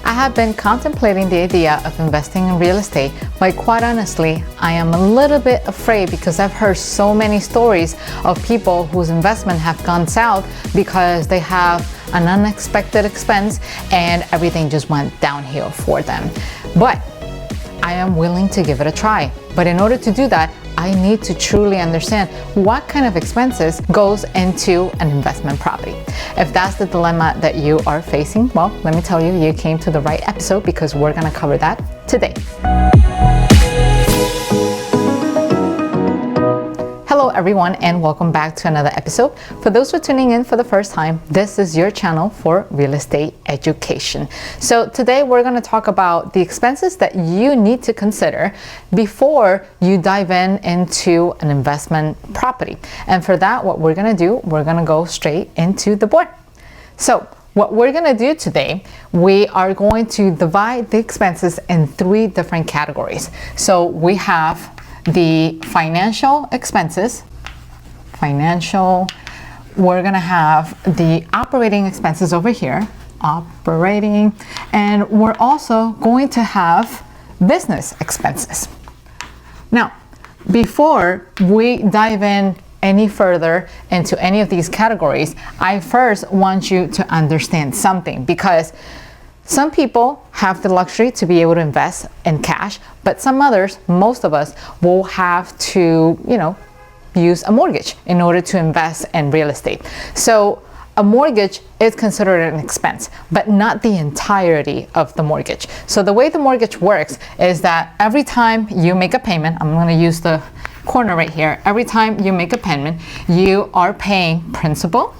I have been contemplating the idea of investing in real estate, but quite honestly, I am a little bit afraid because I've heard so many stories of people whose investment have gone south because they have an unexpected expense and everything just went downhill for them. But I am willing to give it a try. But in order to do that, I need to truly understand what kind of expenses goes into an investment property. If that's the dilemma that you are facing, well, let me tell you, you came to the right episode because we're gonna cover that today. Hello everyone, and welcome back to another episode. For those who are tuning in for the first time, this is your channel for real estate education. So today we're going to talk about the expenses that you need to consider before you dive into an investment property. And for that, what we're going to do, we're going to go straight into the board. So what we're going to do today, we are going to divide the expenses in three different categories. So we have the financial expenses, we're gonna have the operating expenses over here, and we're also going to have business expenses. Now, before we dive in any further into any of these categories, I first want you to understand something, because some people have the luxury to be able to invest in cash, but some others, most of us, will have to, use a mortgage in order to invest in real estate. So a mortgage is considered an expense, but not the entirety of the mortgage. So the way the mortgage works is that every time you make a payment, I'm going to use the corner right here, every time you make a payment, you are paying principal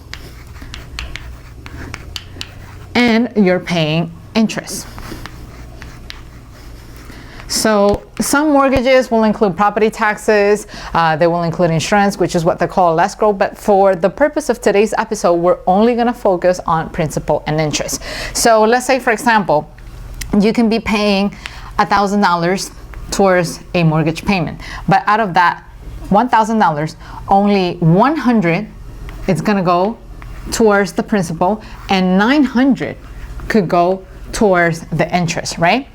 and you're paying interest. So some mortgages will include property taxes, they will include insurance, which is what they call escrow, but for the purpose of today's episode, we're only going to focus on principal and interest. So let's say, for example, you can be paying $1,000 towards a mortgage payment, but out of that $1,000, only $100 is going to go towards the principal and $900 could go towards the interest, right?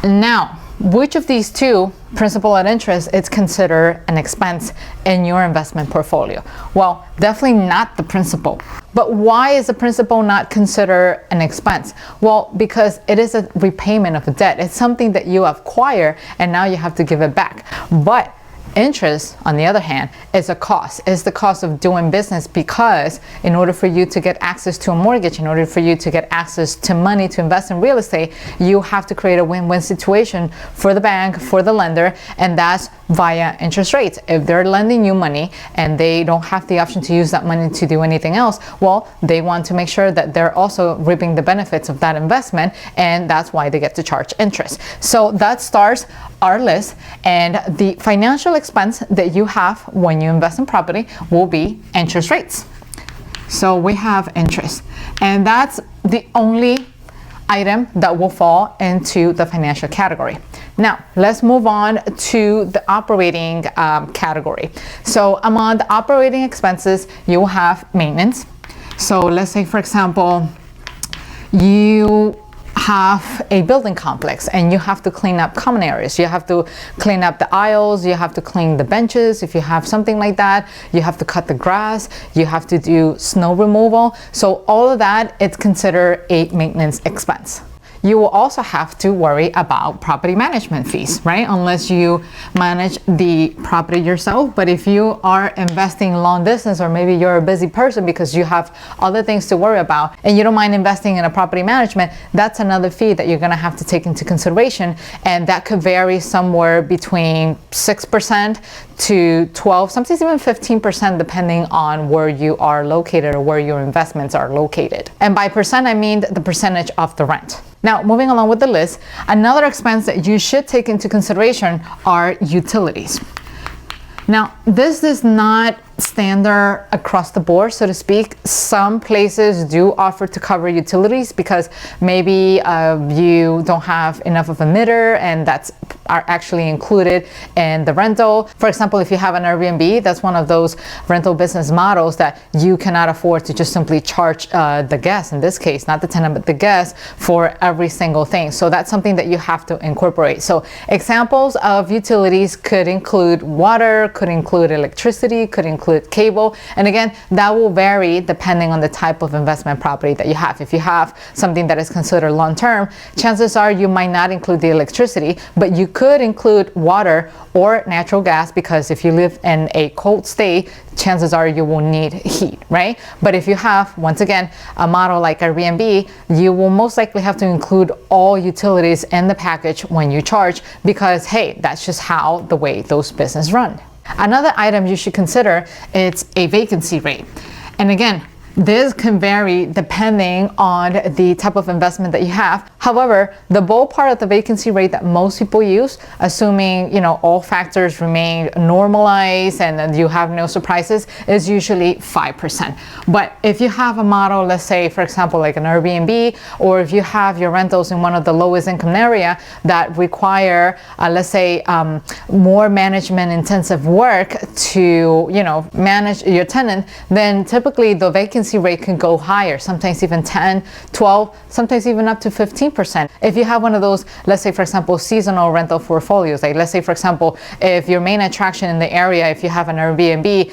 Now, which of these two, principal and interest, is considered an expense in your investment portfolio? Well, definitely not the principal. But why is the principal not considered an expense? Well, because it is a repayment of a debt. It's something that you acquire and now you have to give it back. But interest, on the other hand, is a cost. It's the cost of doing business, because in order for you to get access to a mortgage, in order for you to get access to money to invest in real estate, you have to create a win-win situation for the bank, for the lender, and that's via interest rates. If they're lending you money and they don't have the option to use that money to do anything else, well, they want to make sure that they're also reaping the benefits of that investment, and that's why they get to charge interest. So that starts our list, and the financial expense that you have when you invest in property will be interest rates. So we have interest, and that's the only item that will fall into the financial category. Now, let's move on to the operating category. So among the operating expenses, you will have maintenance. So let's say, for example, you have a building complex and you have to clean up common areas. You have to clean up the aisles, you have to clean the benches. If you have something like that, you have to cut the grass, you have to do snow removal. So all of that is considered a maintenance expense. You will also have to worry about property management fees, right? Unless you manage the property yourself. But if you are investing long distance, or maybe you're a busy person because you have other things to worry about and you don't mind investing in a property management, that's another fee that you're gonna have to take into consideration. And that could vary somewhere between 6% to 12, sometimes even 15%, depending on where you are located or where your investments are located. And by percent, I mean the percentage of the rent. Now, moving along with the list, another expense that you should take into consideration are utilities. Now, this is not standard across the board, so to speak. Some places do offer to cover utilities because maybe you don't have enough of a meter, and that's are actually included in the rental. For example, if you have an Airbnb, that's one of those rental business models that you cannot afford to just simply charge the guest, in this case, not the tenant, but the guest, for every single thing. So that's something that you have to incorporate. So examples of utilities could include water, could include electricity, could include cable. And again, that will vary depending on the type of investment property that you have. If you have something that is considered long-term, chances are you might not include the electricity, but you could include water or natural gas, because if you live in a cold state, chances are you will need heat, right? But if you have, once again, a model like Airbnb, you will most likely have to include all utilities in the package when you charge, because hey, that's just how the way those businesses run. Another item you should consider is a vacancy rate. And again, this can vary depending on the type of investment that you have. However, the ballpark of the vacancy rate that most people use, assuming all factors remain normalized and you have no surprises, is usually 5%. But if you have a model, let's say for example like an Airbnb, or if you have your rentals in one of the lowest income area that require let's say more management intensive work to manage your tenant, then typically the vacancy rate can go higher, sometimes even 10, 12, sometimes even up to 15%. If you have one of those, let's say for example, seasonal rental portfolios, like let's say for example, if your main attraction in the area, if you have an Airbnb,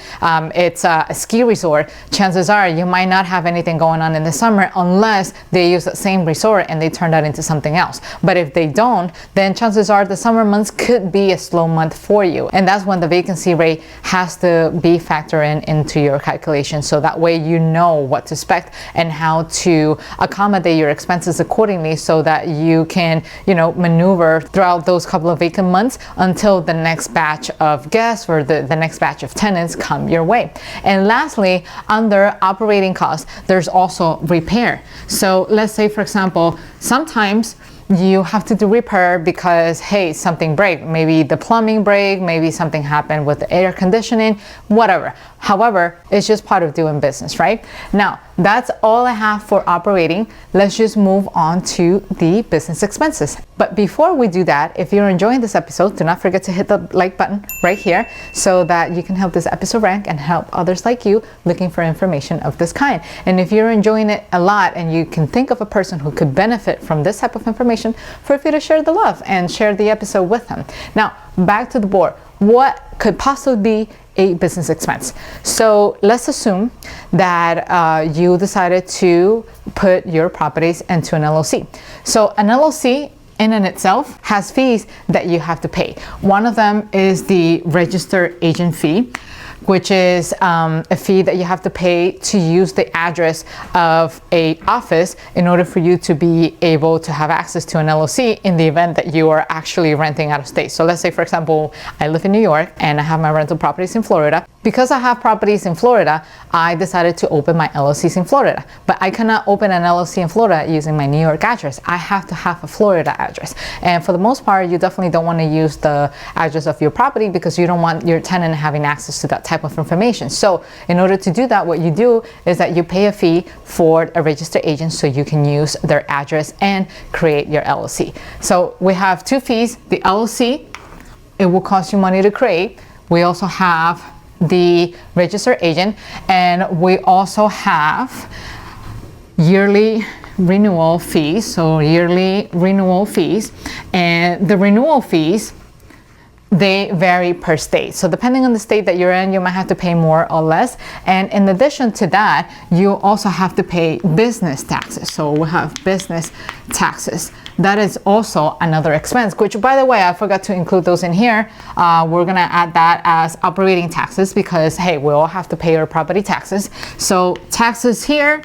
it's a ski resort, chances are you might not have anything going on in the summer unless they use the same resort and they turn that into something else. But if they don't, then chances are the summer months could be a slow month for you. And that's when the vacancy rate has to be factored into your calculation. So that way you know what to expect and how to accommodate your expenses accordingly, so that you can maneuver throughout those couple of vacant months until the next batch of guests or the next batch of tenants come your way. And lastly, under operating costs, there's also repair. So let's say for example, sometimes you have to do repair because hey, something break, maybe the plumbing break, maybe something happened with the air conditioning, whatever. However, it's just part of doing business, right? Now, that's all I have for operating. Let's just move on to the business expenses. But before we do that, if you're enjoying this episode, do not forget to hit the like button right here so that you can help this episode rank and help others like you looking for information of this kind. And if you're enjoying it a lot and you can think of a person who could benefit from this type of information, feel free to share the love and share the episode with them. Now, back to the board. What could possibly be a business expense? So let's assume that you decided to put your properties into an LLC. So an LLC in and itself has fees that you have to pay. One of them is the registered agent fee, which is a fee that you have to pay to use the address of a office in order for you to be able to have access to an LLC in the event that you are actually renting out of state. So let's say, for example, I live in New York and I have my rental properties in Florida. Because I have properties in Florida, I decided to open my LLCs in Florida. But I cannot open an LLC in Florida using my New York address. I have to have a Florida address. And for the most part, you definitely don't want to use the address of your property because you don't want your tenant having access to that type of information. So in order to do that, what you do is that you pay a fee for a registered agent so you can use their address and create your LLC. So we have two fees. The LLC, it will cost you money to create. We also have the registered agent, and we also have yearly renewal fees. So yearly renewal fees, and the renewal fees, they vary per state. So depending on the state that you're in, you might have to pay more or less. And in addition to that, you also have to pay business taxes. So we have business taxes. That is also another expense, which by the way, I forgot to include those in here. We're gonna add that as operating taxes because hey, we all have to pay our property taxes. So taxes here,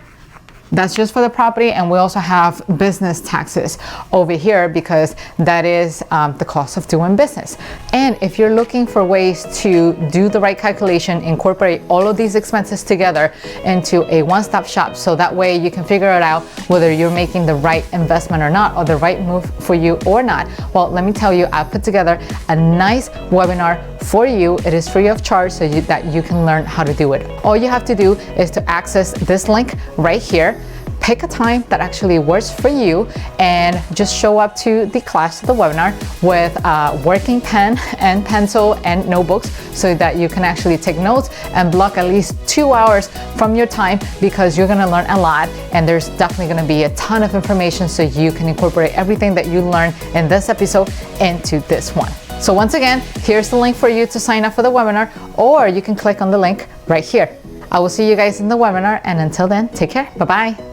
that's just for the property, and we also have business taxes over here because that is the cost of doing business. And if you're looking for ways to do the right calculation, incorporate all of these expenses together into a one-stop shop, so that way you can figure it out whether you're making the right investment or not, or the right move for you or not. Well, let me tell you, I put together a nice webinar for you. It is free of charge so that you can learn how to do it. All you have to do is to access this link right here. pick a time that actually works for you and just show up to the class, the webinar, with a working pen and pencil and notebooks so that you can actually take notes and block at least 2 hours from your time, because you're gonna learn a lot and there's definitely gonna be a ton of information so you can incorporate everything that you learned in this episode into this one. So once again, here's the link for you to sign up for the webinar, or you can click on the link right here. I will see you guys in the webinar, and until then, take care. Bye-bye.